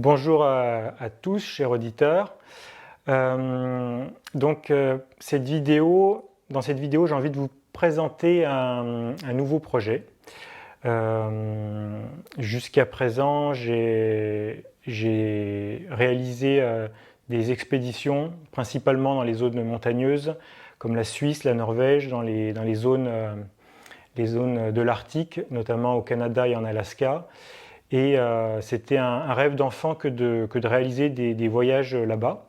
Bonjour à tous, chers auditeurs. Dans cette vidéo, j'ai envie de vous présenter un nouveau projet. Jusqu'à présent, j'ai réalisé des expéditions, principalement dans les zones montagneuses, comme la Suisse, la Norvège, dans les zones de l'Arctique, notamment au Canada et en Alaska. Et c'était un rêve d'enfant que de réaliser des voyages là-bas.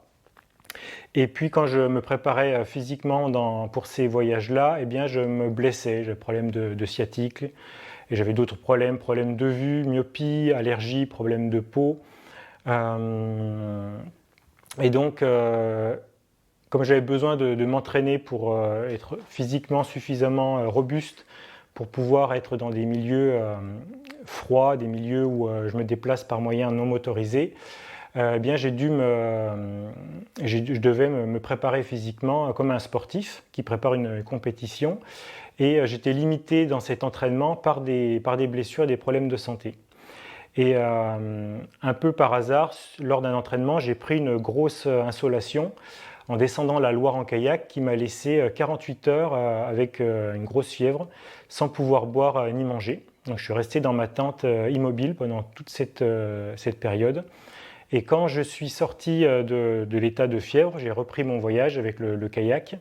Et puis quand je me préparais physiquement pour ces voyages-là, eh bien, je me blessais, j'avais problème de sciatique, et j'avais d'autres problèmes de vue, myopie, allergie, problèmes de peau. Et donc, comme j'avais besoin de m'entraîner pour être physiquement suffisamment robuste pour pouvoir être dans des milieux froids, des milieux où je me déplace par moyens non motorisés, eh bien je devais me préparer physiquement comme un sportif qui prépare une compétition, et j'étais limité dans cet entraînement par des blessures et des problèmes de santé. Et un peu par hasard, lors d'un entraînement, j'ai pris une grosse insolation en descendant la Loire en kayak, qui m'a laissé 48 heures avec une grosse fièvre, sans pouvoir boire ni manger. Donc je suis resté dans ma tente immobile pendant toute cette période. Et quand je suis sorti de l'état de fièvre, j'ai repris mon voyage avec le kayak.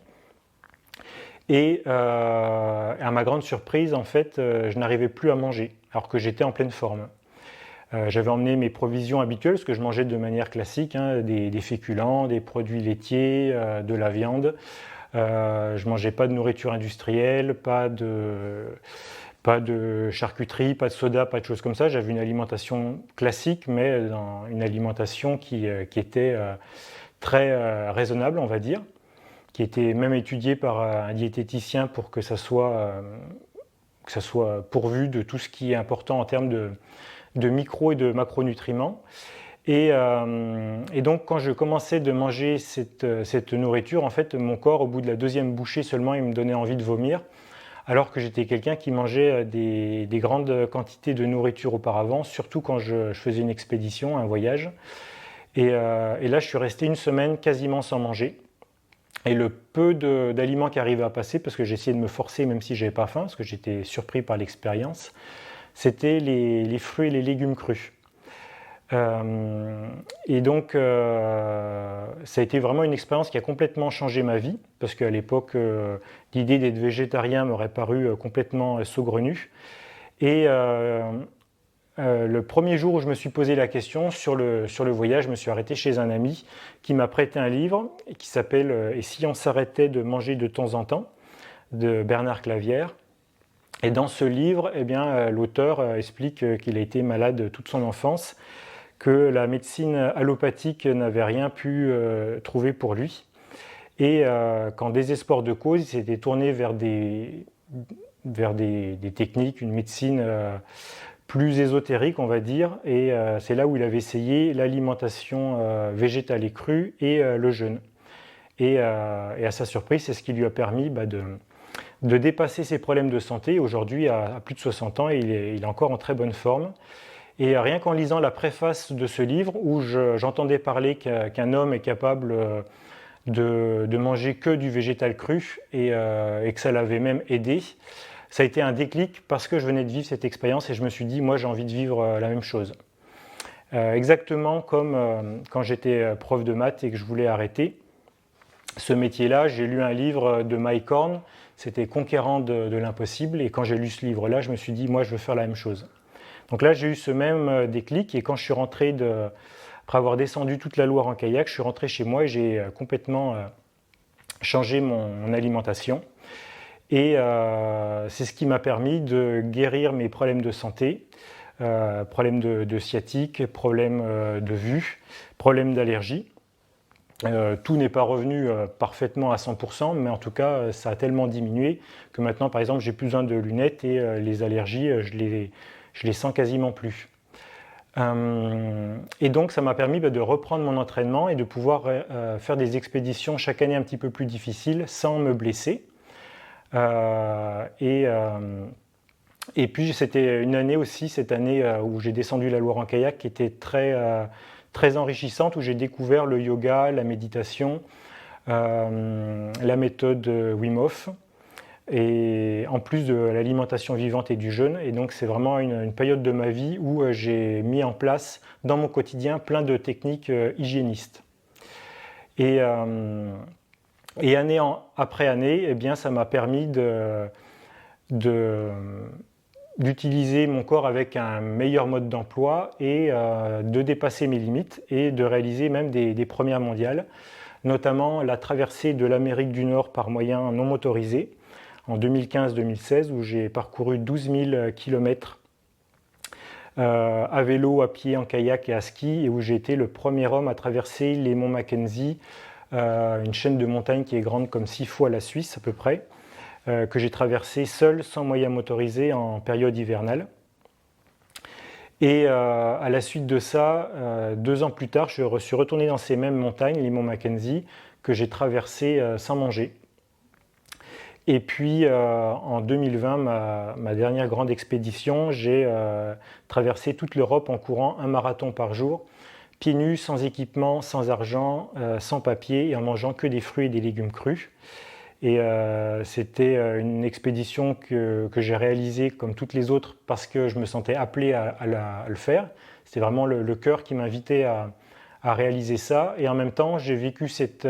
Et à ma grande surprise, en fait, je n'arrivais plus à manger, alors que j'étais en pleine forme. J'avais emmené mes provisions habituelles, ce que je mangeais de manière classique, des féculents, des produits laitiers, de la viande. Je ne mangeais pas de nourriture industrielle, pas de charcuterie, pas de soda, pas de choses comme ça. J'avais une alimentation classique, mais une alimentation qui était très raisonnable, on va dire, qui était même étudiée par un diététicien pour que ça soit pourvu de tout ce qui est important en termes de micro et de macronutriments. Et donc quand je commençais de manger cette nourriture, en fait, mon corps, au bout de la deuxième bouchée seulement, il me donnait envie de vomir, alors que j'étais quelqu'un qui mangeait des grandes quantités de nourriture auparavant, surtout quand je faisais une expédition, un voyage. Et là, je suis resté une semaine quasiment sans manger. Et le peu d'aliments qui arrivaient à passer, parce que j'essayais de me forcer même si je n'avais pas faim, parce que j'étais surpris par l'expérience, c'était les fruits et les légumes crus. Et donc, ça a été vraiment une expérience qui a complètement changé ma vie, parce qu'à l'époque, l'idée d'être végétarien m'aurait paru complètement saugrenue. Et le premier jour où je me suis posé la question sur le voyage, je me suis arrêté chez un ami qui m'a prêté un livre qui s'appelle « Et si on s'arrêtait de manger de temps en temps ?» de Bernard Clavière. Et dans ce livre, eh bien, l'auteur explique qu'il a été malade toute son enfance, que la médecine allopathique n'avait rien pu trouver pour lui, et qu'en désespoir de cause, il s'était tourné vers des techniques, une médecine plus ésotérique, on va dire, et c'est là où il avait essayé l'alimentation végétale et crue et le jeûne. Et à sa surprise, c'est ce qui lui a permis de dépasser ses problèmes de santé. Aujourd'hui, à plus de 60 ans, il est encore en très bonne forme. Et rien qu'en lisant la préface de ce livre, où j'entendais parler qu'un homme est capable de manger que du végétal cru, et que ça l'avait même aidé, ça a été un déclic, parce que je venais de vivre cette expérience et je me suis dit, moi j'ai envie de vivre la même chose. Exactement comme quand j'étais prof de maths et que je voulais arrêter ce métier-là, j'ai lu un livre de Mike Horn, c'était Conquérant de l'impossible, et quand j'ai lu ce livre-là, je me suis dit, moi je veux faire la même chose. Donc là, j'ai eu ce même déclic, et quand je suis rentré, après avoir descendu toute la Loire en kayak, je suis rentré chez moi et j'ai complètement changé mon alimentation. Et c'est ce qui m'a permis de guérir mes problèmes de santé, problèmes de sciatique, problèmes de vue, problèmes d'allergie. Tout n'est pas revenu parfaitement à 100%, mais en tout cas, ça a tellement diminué que maintenant, par exemple, j'ai plus besoin de lunettes, et les allergies, je les sens quasiment plus. Et donc, ça m'a permis de reprendre mon entraînement et de pouvoir faire des expéditions chaque année un petit peu plus difficiles sans me blesser. Et puis, c'était une année aussi, cette année où j'ai descendu la Loire en kayak, qui était très très enrichissante où j'ai découvert le yoga, la méditation, la méthode Wim Hof, et en plus de l'alimentation vivante et du jeûne. Et donc c'est vraiment une période de ma vie où j'ai mis en place dans mon quotidien plein de techniques hygiénistes. Et année après année, eh bien, ça m'a permis d'utiliser mon corps avec un meilleur mode d'emploi et de dépasser mes limites et de réaliser même des premières mondiales, notamment la traversée de l'Amérique du Nord par moyen non motorisé en 2015-2016 où j'ai parcouru 12 000 km à vélo, à pied, en kayak et à ski, et où j'ai été le premier homme à traverser les monts Mackenzie, une chaîne de montagnes qui est grande comme 6 fois la Suisse à peu près, que j'ai traversé seul, sans moyen motorisé, en période hivernale. Et à la suite de ça, 2 ans plus tard, je suis retourné dans ces mêmes montagnes, les monts Mackenzie, que j'ai traversés sans manger. Et puis en 2020, ma dernière grande expédition, j'ai traversé toute l'Europe en courant un marathon par jour, pieds nus, sans équipement, sans argent, sans papier et en mangeant que des fruits et des légumes crus. Et c'était une expédition que j'ai réalisée comme toutes les autres parce que je me sentais appelé à le faire. C'était vraiment le cœur qui m'invitait à réaliser ça. Et en même temps, j'ai vécu cette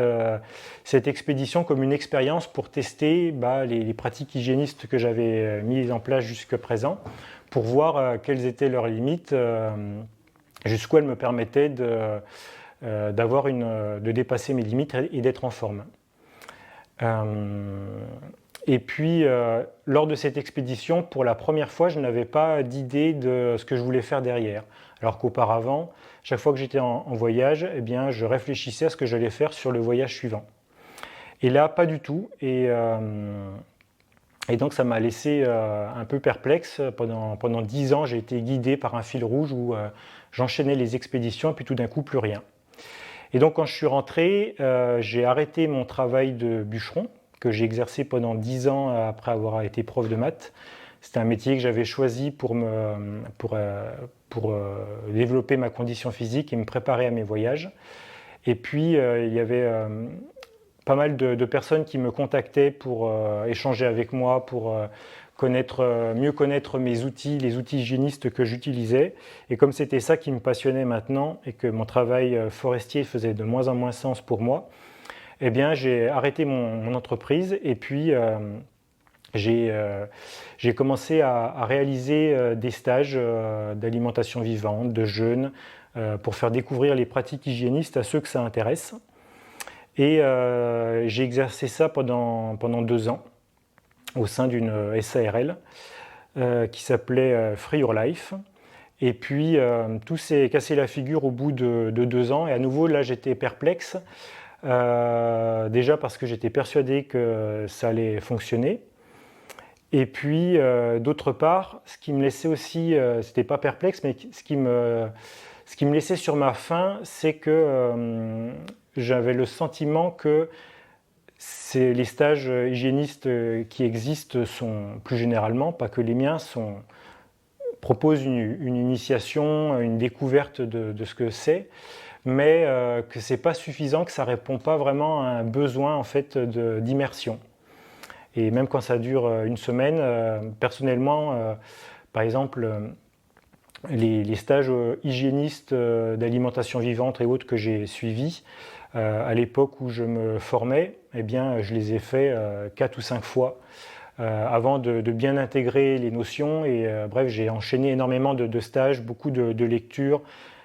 expédition comme une expérience pour tester les pratiques hygiénistes que j'avais mises en place jusqu'à présent, pour voir quelles étaient leurs limites, jusqu'où elles me permettaient de dépasser mes limites et d'être en forme. Et puis, lors de cette expédition, pour la première fois, je n'avais pas d'idée de ce que je voulais faire derrière. Alors qu'auparavant, chaque fois que j'étais en voyage, eh bien, je réfléchissais à ce que j'allais faire sur le voyage suivant. Et là, pas du tout. Et donc, ça m'a laissé un peu perplexe. Pendant 10 ans, j'ai été guidé par un fil rouge où j'enchaînais les expéditions et puis tout d'un coup, plus rien. Et donc, quand je suis rentré, j'ai arrêté mon travail de bûcheron que j'ai exercé pendant 10 ans après avoir été prof de maths. C'était un métier que j'avais choisi pour développer ma condition physique et me préparer à mes voyages. Et puis, il y avait pas mal de personnes qui me contactaient pour échanger avec moi, pour mieux connaître mes outils, les outils hygiénistes que j'utilisais. Et comme c'était ça qui me passionnait maintenant et que mon travail forestier faisait de moins en moins sens pour moi, eh bien, j'ai arrêté mon entreprise et puis j'ai commencé à réaliser des stages d'alimentation vivante, de jeûne, pour faire découvrir les pratiques hygiénistes à ceux que ça intéresse. Et j'ai exercé ça pendant 2 ans au sein d'une SARL qui s'appelait Free Your Life. Et puis tout s'est cassé la figure au bout de 2 ans. Et à nouveau, là, j'étais perplexe. Déjà parce que j'étais persuadé que ça allait fonctionner. Et puis, d'autre part, ce qui me laissait aussi, c'était pas perplexe, mais ce qui me laissait sur ma faim, c'est que j'avais le sentiment que les stages hygiénistes qui existent sont, plus généralement, pas que les miens, proposent une initiation, une découverte de ce que c'est, mais que c'est pas suffisant, que ça répond pas vraiment à un besoin en fait d'immersion. Et même quand ça dure une semaine, personnellement, par exemple, les stages hygiénistes d'alimentation vivante et autres que j'ai suivis, à l'époque où je me formais, eh bien, je les ai faits 4 ou 5 fois avant de bien intégrer les notions. Et bref, j'ai enchaîné énormément de stages, beaucoup de lectures,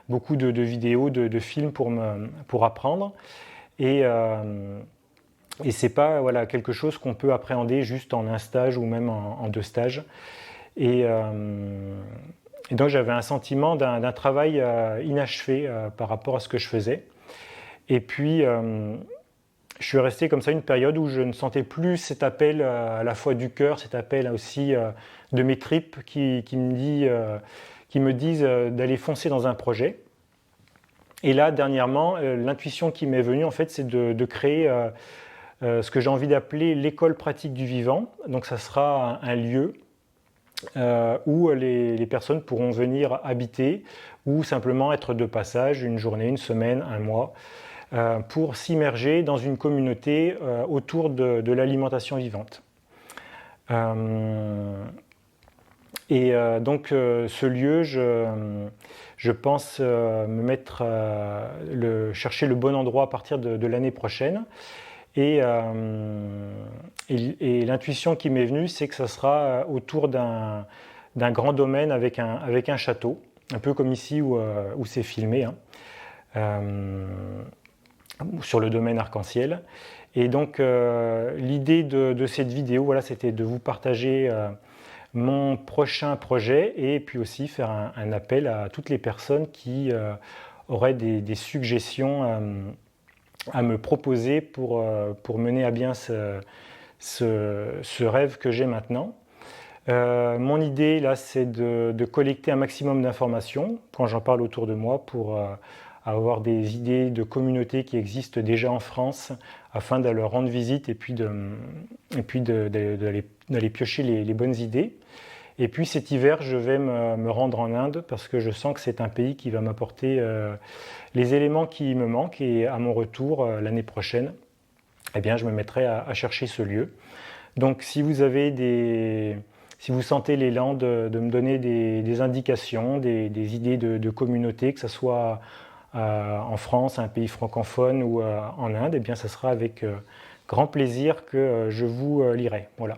beaucoup de vidéos, de films pour apprendre. Et c'est pas quelque chose qu'on peut appréhender juste en un stage ou même en 2 stages. Et donc j'avais un sentiment d'un travail inachevé par rapport à ce que je faisais. Et puis je suis resté comme ça une période où je ne sentais plus cet appel à la fois du cœur, cet appel aussi de mes tripes qui me disent d'aller foncer dans un projet. Et là, dernièrement, l'intuition qui m'est venue, en fait, c'est de créer ce que j'ai envie d'appeler l'école pratique du vivant. Donc ça sera un lieu où les personnes pourront venir habiter, ou simplement être de passage une journée, une semaine, un mois, pour s'immerger dans une communauté autour de l'alimentation vivante. Donc ce lieu, je pense chercher le bon endroit à partir de l'année prochaine. Et l'intuition qui m'est venue, c'est que ça sera autour d'un grand domaine avec un château, un peu comme ici où c'est filmé, hein, sur le domaine arc-en-ciel. Et donc l'idée de cette vidéo, voilà, c'était de vous partager mon prochain projet et puis aussi faire un appel à toutes les personnes qui auraient des suggestions à me proposer pour mener à bien ce rêve que j'ai maintenant. Mon idée là, c'est de collecter un maximum d'informations quand j'en parle autour de moi pour avoir des idées de communautés qui existent déjà en France afin de leur rendre visite et puis d'aller piocher les bonnes idées. Et puis cet hiver, je vais me rendre en Inde parce que je sens que c'est un pays qui va m'apporter les éléments qui me manquent et à mon retour l'année prochaine, eh bien, je me mettrai à chercher ce lieu. Donc si vous sentez l'élan de me donner des indications, des idées de communauté, que ce soit en France, un pays francophone ou en Inde, eh bien, ça sera avec grand plaisir que je vous lirai. Voilà.